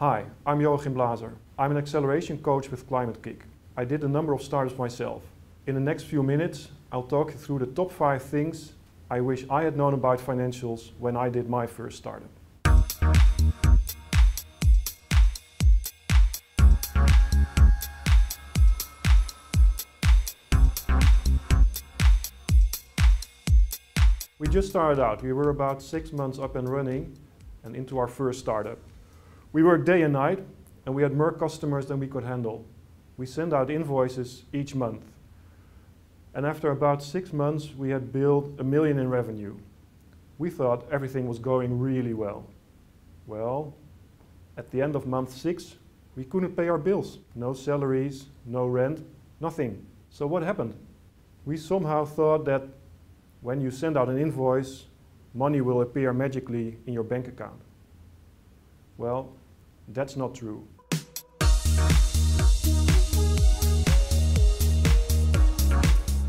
Hi, I'm Joachim Blazer. I'm an acceleration coach with Climate-KIC. I did a number of startups myself. In the next few minutes, I'll talk you through the top 5 things I wish I had known about financials when I did my first startup. We just started out. We were about 6 months up and running and into our first startup. We worked day and night and we had more customers than we could handle. We sent out invoices each month. And after about 6 months, we had built $1 million in revenue. We thought everything was going really well. Well, at the end of month 6, we couldn't pay our bills. No salaries, no rent, nothing. So what happened? We somehow thought that when you send out an invoice, money will appear magically in your bank account. Well, that's not true.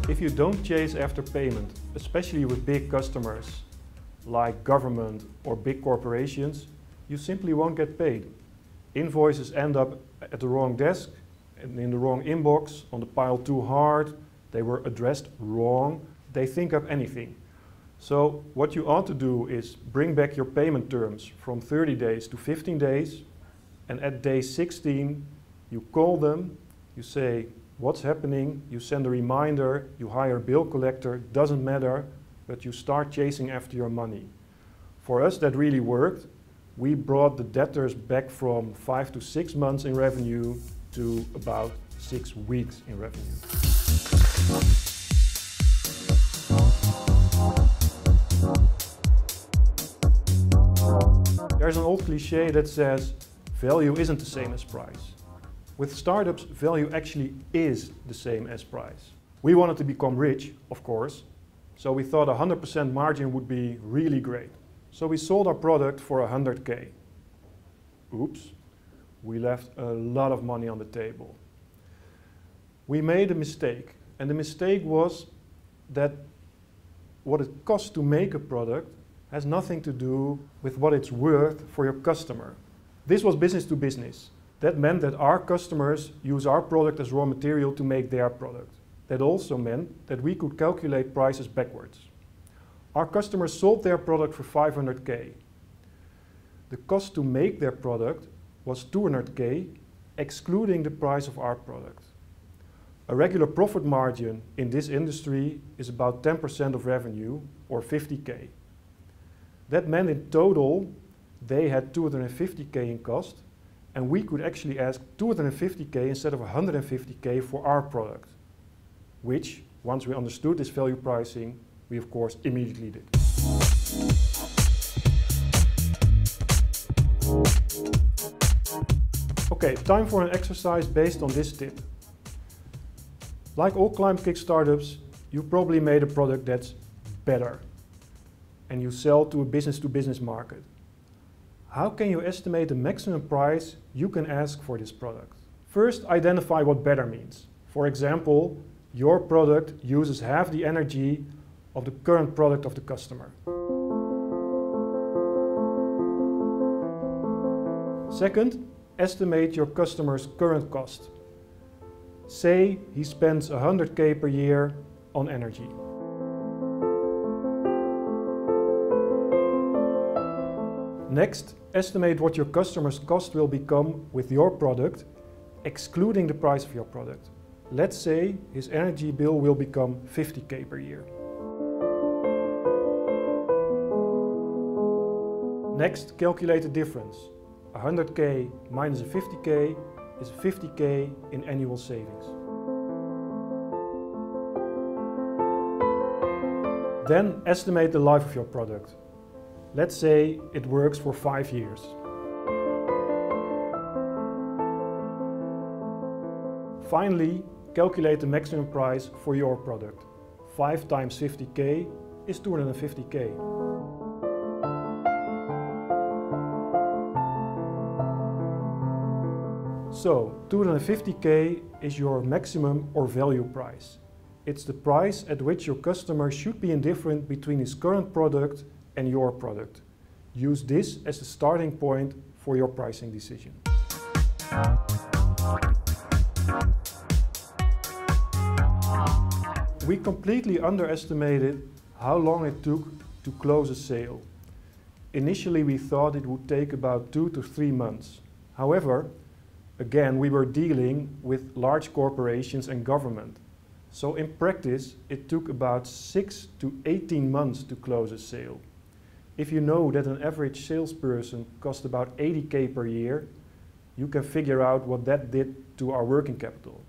If you don't chase after payment, especially with big customers like government or big corporations, you simply won't get paid. Invoices end up at the wrong desk and in the wrong inbox, on the pile too hard, they were addressed wrong, they think up anything. So what you ought to do is bring back your payment terms from 30 days to 15 days, and at day 16 you call them, you say what's happening, you send a reminder, you hire a bill collector, doesn't matter, but you start chasing after your money. For us that really worked. We brought the debtors back from 5 to 6 months in revenue to about 6 weeks in revenue. There's an old cliche that says value isn't the same as price. With startups, value actually is the same as price. We wanted to become rich, of course, so we thought 100% margin would be really great. So we sold our product for 100K. Oops, we left a lot of money on the table. We made a mistake, and the mistake was that what it costs to make a product has nothing to do with what it's worth for your customer. This was business to business. That meant that our customers use our product as raw material to make their product. That also meant that we could calculate prices backwards. Our customers sold their product for 500K. The cost to make their product was 200K, excluding the price of our product. A regular profit margin in this industry is about 10% of revenue, or 50K. That meant in total they had 250K in cost, and we could actually ask 250K instead of 150K for our product, which, once we understood this value pricing, we of course immediately did. Okay, time for an exercise based on this tip. Like all Climate-KIC startups, you probably made a product that's better, and you sell to a business-to-business market. How can you estimate the maximum price you can ask for this product? First, identify what better means. For example, your product uses half the energy of the current product of the customer. Second, estimate your customer's current cost. Say he spends 100K per year on energy. Next, estimate what your customer's cost will become with your product, excluding the price of your product. Let's say his energy bill will become 50K per year. Next, calculate the difference. 100K minus a 50K is 50K in annual savings. Then estimate the life of your product. Let's say it works for 5 years. Finally, calculate the maximum price for your product. 5 times 50K is 250K. So, 250K is your maximum or value price. It's the price at which your customer should be indifferent between his current product and your product. Use this as the starting point for your pricing decision. We completely underestimated how long it took to close a sale. Initially we thought it would take about 2 to 3 months. However, again, we were dealing with large corporations and government. So in practice, it took about 6 to 18 months to close a sale. If you know that an average salesperson costs about 80K per year, you can figure out what that did to our working capital.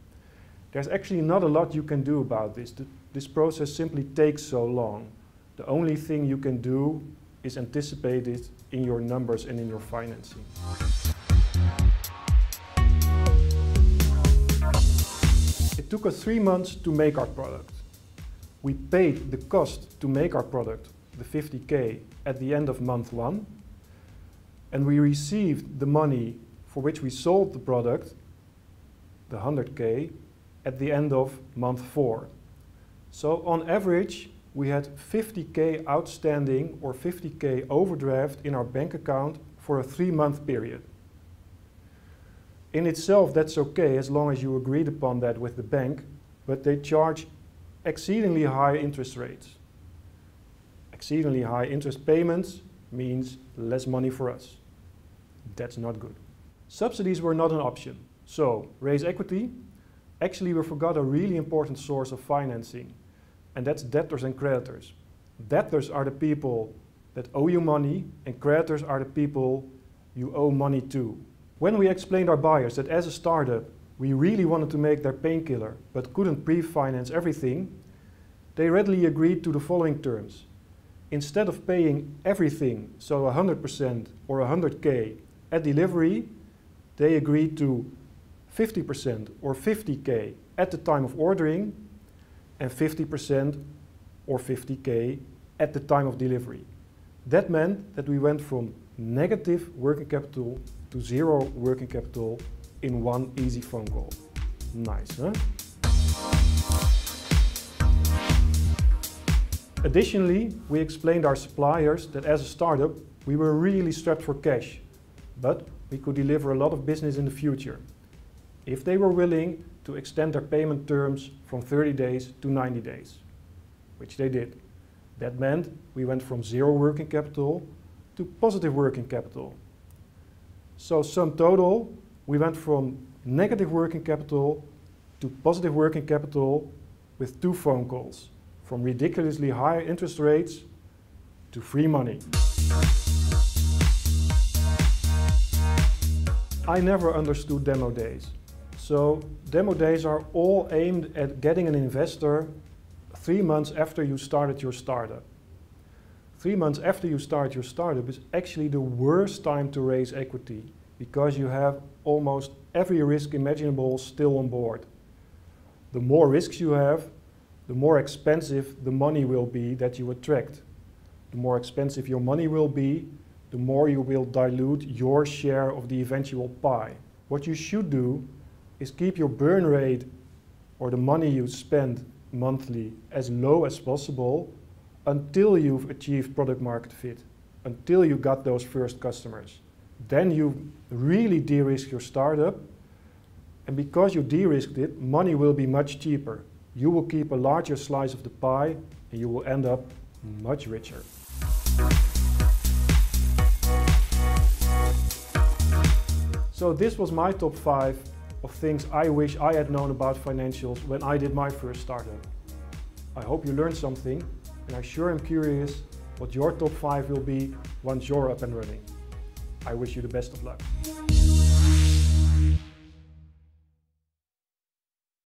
There's actually not a lot you can do about this. This process simply takes so long. The only thing you can do is anticipate it in your numbers and in your financing. It took us 3 months to make our product. We paid the cost to make our product, the 50K, at the end of month 1, and we received the money for which we sold the product, the 100K, at the end of month 4. So on average, we had 50K outstanding or 50K overdraft in our bank account for a 3-month period. In itself, that's okay as long as you agreed upon that with the bank, but they charge exceedingly high interest rates. Exceedingly high interest payments means less money for us. That's not good. Subsidies were not an option. So, raise equity. Actually, we forgot a really important source of financing, and that's debtors and creditors. Debtors are the people that owe you money, and creditors are the people you owe money to. When we explained our buyers that as a startup, we really wanted to make their painkiller, but couldn't pre-finance everything, they readily agreed to the following terms. Instead of paying everything, so 100% or 100K at delivery, they agreed to 50% or 50K at the time of ordering and 50% or 50K at the time of delivery. That meant that we went from negative working capital to 0 working capital in one easy phone call. Nice, huh? Additionally, we explained our suppliers that as a startup, we were really strapped for cash, but we could deliver a lot of business in the future if they were willing to extend their payment terms from 30 days to 90 days, which they did. That meant we went from 0 working capital to positive working capital. So sum total, we went from negative working capital to positive working capital with 2 phone calls, from ridiculously high interest rates to free money. I never understood demo days. So demo days are all aimed at getting an investor 3 months after you started your startup. 3 months after you start your startup is actually the worst time to raise equity because you have almost every risk imaginable still on board. The more risks you have, the more expensive the money will be that you attract. The more expensive your money will be, the more you will dilute your share of the eventual pie. What you should do is keep your burn rate or the money you spend monthly as low as possible until you've achieved product market fit, until you got those first customers. Then you really de-risk your startup, and because you de-risked it, money will be much cheaper. You will keep a larger slice of the pie and you will end up much richer. So this was my top 5 of things I wish I had known about financials when I did my first startup. I hope you learned something, and I sure am curious what your top 5 will be once you're up and running. I wish you the best of luck.